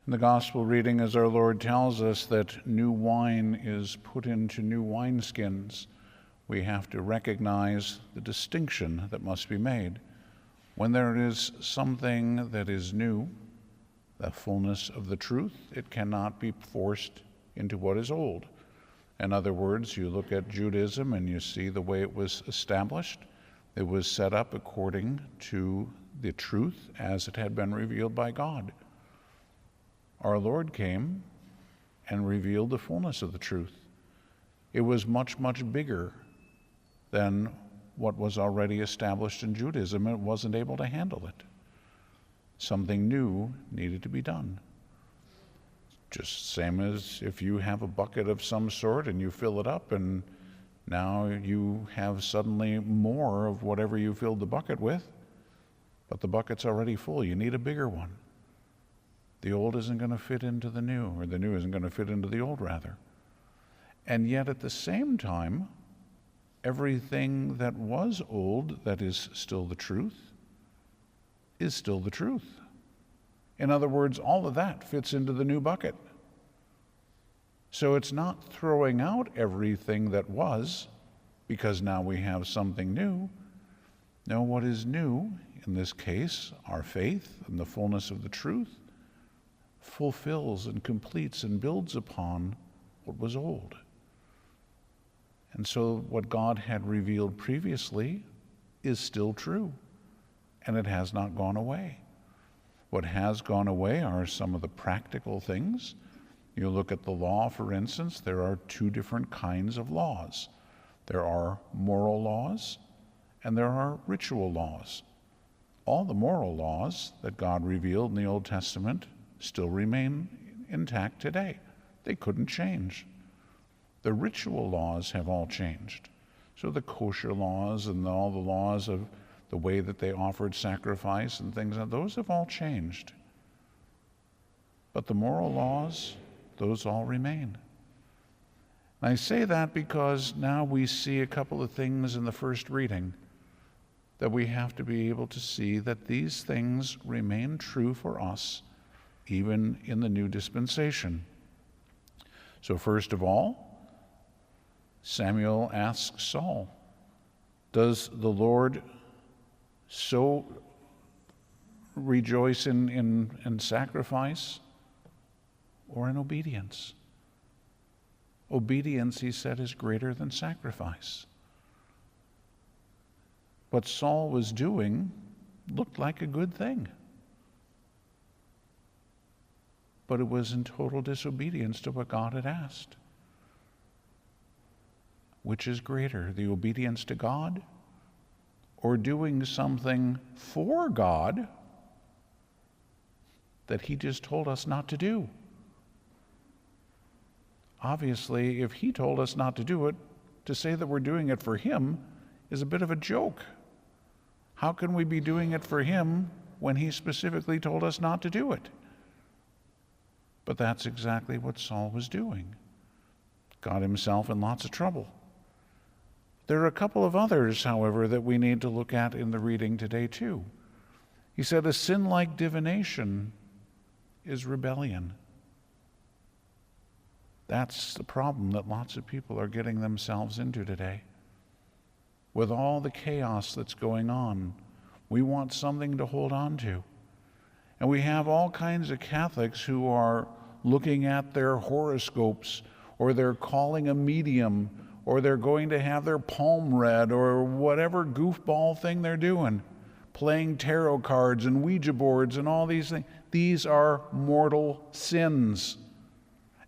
In the gospel reading, as our Lord tells us that new wine is put into new wineskins, we have to recognize the distinction that must be made. When there is something that is new, the fullness of the truth, it cannot be forced into what is old. In other words, you look at Judaism and you see the way it was established. It was set up according to the truth as it had been revealed by God. Our Lord came and revealed the fullness of the truth. It was much, much bigger than what was already established in Judaism. It wasn't able to handle it. Something new needed to be done. Just same as if you have a bucket of some sort and you fill it up and now you have suddenly more of whatever you filled the bucket with, but the bucket's already full. You need a bigger one. The old isn't going to fit into the new, or the new isn't going to fit into the old, rather. And yet at the same time, everything that was old, that is still the truth, is still the truth. In other words, all of that fits into the new bucket. So it's not throwing out everything that was, because now we have something new. No, what is new, in this case, our faith and the fullness of the truth, fulfills and completes and builds upon what was old. And so what God had revealed previously is still true, and it has not gone away. What has gone away are some of the practical things. You look at the law, for instance, there are two different kinds of laws. There are moral laws, and there are ritual laws. All the moral laws that God revealed in the Old Testament still remain intact today. They couldn't change. The ritual laws have all changed. So the kosher laws and all the laws of the way that they offered sacrifice and things, those have all changed. But the moral laws, those all remain. And I say that because now we see a couple of things in the first reading that we have to be able to see that these things remain true for us even in the new dispensation. So first of all, Samuel asks Saul, does the Lord so rejoice in sacrifice or in obedience? Obedience, he said, is greater than sacrifice. What Saul was doing looked like a good thing, but it was in total disobedience to what God had asked. Which is greater, the obedience to God or doing something for God that he just told us not to do? Obviously, if he told us not to do it, to say that we're doing it for him is a bit of a joke. How can we be doing it for him when he specifically told us not to do it? But that's exactly what Saul was doing. Got himself in lots of trouble. There are a couple of others, however, that we need to look at in the reading today too. He said, a sin like divination is rebellion. That's the problem that lots of people are getting themselves into today. With all the chaos that's going on, we want something to hold on to. And we have all kinds of Catholics who are looking at their horoscopes, or they're calling a medium, or they're going to have their palm read, or whatever goofball thing they're doing, playing tarot cards and Ouija boards and all these things. These are mortal sins.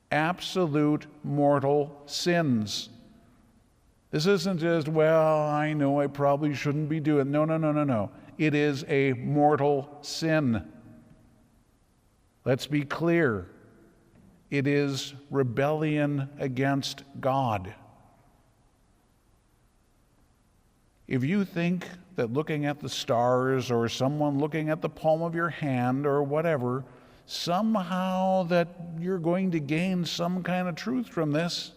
Absolute mortal sins. This isn't just, well, I know I probably shouldn't be doing it. No. It is a mortal sin. Let's be clear. It is rebellion against God. If you think that looking at the stars or someone looking at the palm of your hand or whatever, somehow that you're going to gain some kind of truth from this,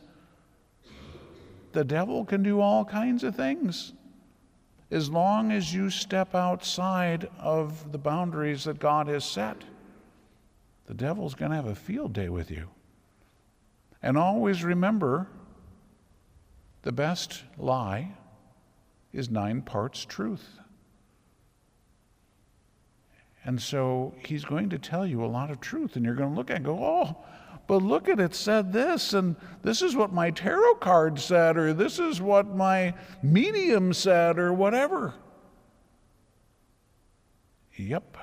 the devil can do all kinds of things. As long as you step outside of the boundaries that God has set, the devil's going to have a field day with you. And always remember, the best lie is 9 parts truth. And so he's going to tell you a lot of truth, and you're going to look at it and go, oh, but look at it said this, and this is what my tarot card said, or this is what my medium said, or whatever. Yep,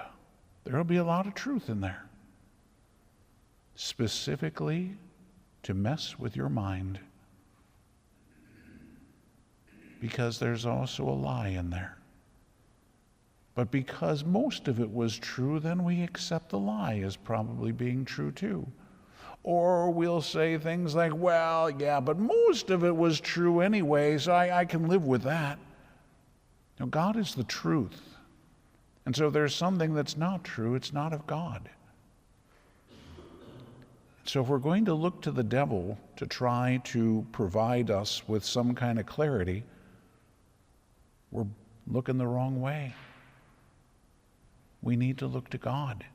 there'll be a lot of truth in there. Specifically to mess with your mind. Because there's also a lie in there. But because most of it was true, then we accept the lie as probably being true too. Or we'll say things like, well, yeah, but most of it was true anyway, so I can live with that. Now, God is the truth. And so there's something that's not true, it's not of God. So if we're going to look to the devil to try to provide us with some kind of clarity, we're looking the wrong way. We need to look to God.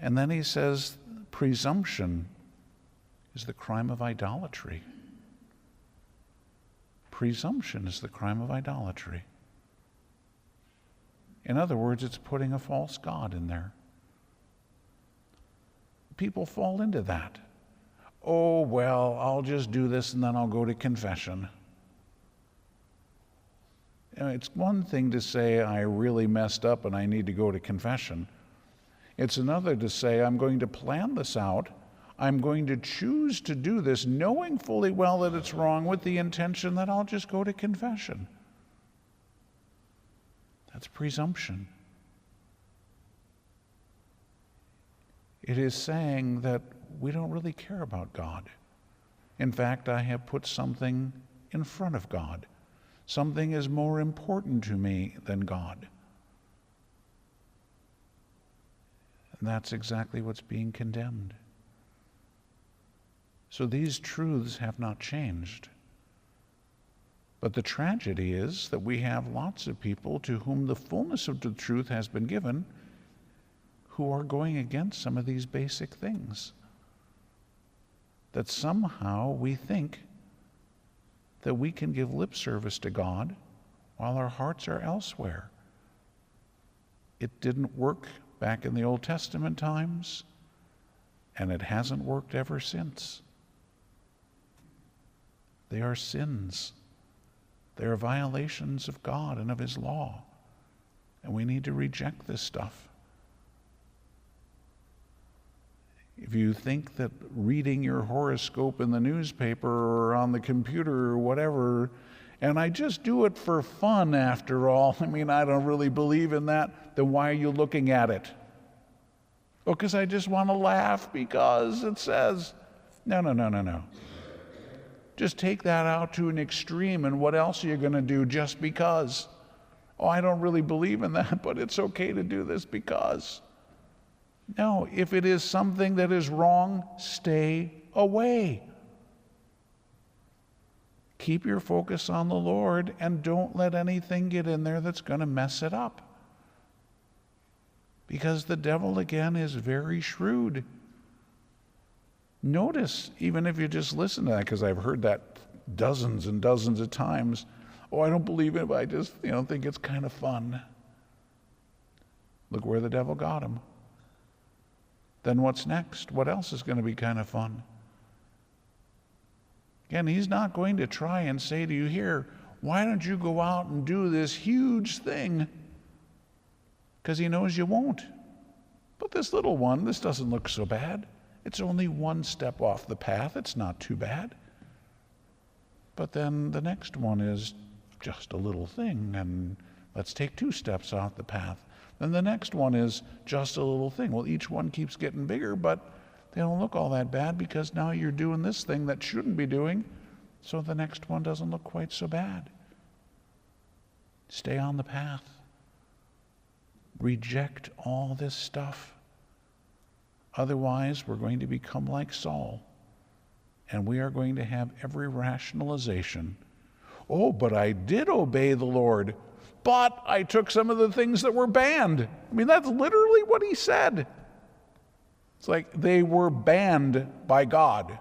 And then he says, presumption is the crime of idolatry. Presumption is the crime of idolatry. In other words, it's putting a false god in there. People fall into that. Oh, well, I'll just do this and then I'll go to confession. It's one thing to say, I really messed up and I need to go to confession. It's another to say, I'm going to plan this out. I'm going to choose to do this, knowing fully well that it's wrong, with the intention that I'll just go to confession. That's presumption. It is saying that we don't really care about God. In fact, I have put something in front of God. Something is more important to me than God. And that's exactly what's being condemned. So these truths have not changed. But the tragedy is that we have lots of people to whom the fullness of the truth has been given who are going against some of these basic things. That somehow we think that we can give lip service to God while our hearts are elsewhere. It didn't work back in the Old Testament times, and it hasn't worked ever since. They are sins. They are violations of God and of His law, and we need to reject this stuff. If you think that reading your horoscope in the newspaper or on the computer or whatever, and I just do it for fun after all, I mean, I don't really believe in that, then why are you looking at it? Oh, because I just want to laugh because it says, no. Just take that out to an extreme, and what else are you going to do just because? Oh, I don't really believe in that, but it's okay to do this because. No, if it is something that is wrong, stay away. Keep your focus on the Lord and don't let anything get in there that's going to mess it up. Because the devil, again, is very shrewd. Notice, even if you just listen to that, because I've heard that dozens and dozens of times, oh, I don't believe it, but I just think it's kind of fun. Look where the devil got him. Then what's next? What else is going to be kind of fun? Again, he's not going to try and say to you, here, why don't you go out and do this huge thing? Because he knows you won't. But this little one, this doesn't look so bad. It's only one step off the path. It's not too bad. But then the next one is just a little thing, and let's take 2 steps off the path. Then the next one is just a little thing. Well, each one keeps getting bigger, but they don't look all that bad because now you're doing this thing that shouldn't be doing, so the next one doesn't look quite so bad. Stay on the path. Reject all this stuff. Otherwise, we're going to become like Saul, and we are going to have every rationalization. Oh, but I did obey the Lord. but I took some of the things that were banned. I mean, that's literally what he said. It's like they were banned by God.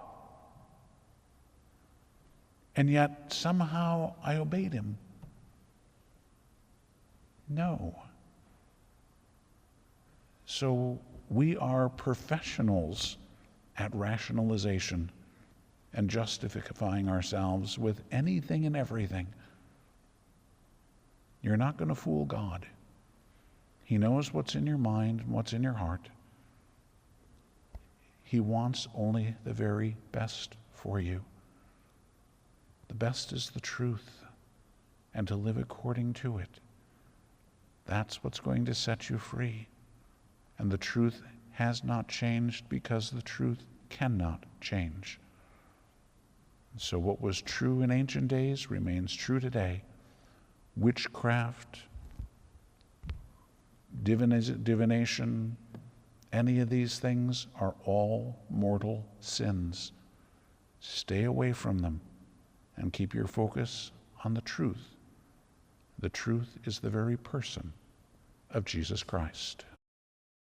And yet somehow I obeyed him. No. So we are professionals at rationalization and justifying ourselves with anything and everything. You're not going to fool God. He knows what's in your mind and what's in your heart. He wants only the very best for you. The best is the truth, and to live according to it. That's what's going to set you free. And the truth has not changed because the truth cannot change. So what was true in ancient days remains true today. Witchcraft, divination, any of these things are all mortal sins. Stay away from them and keep your focus on the truth. The truth is the very person of Jesus Christ.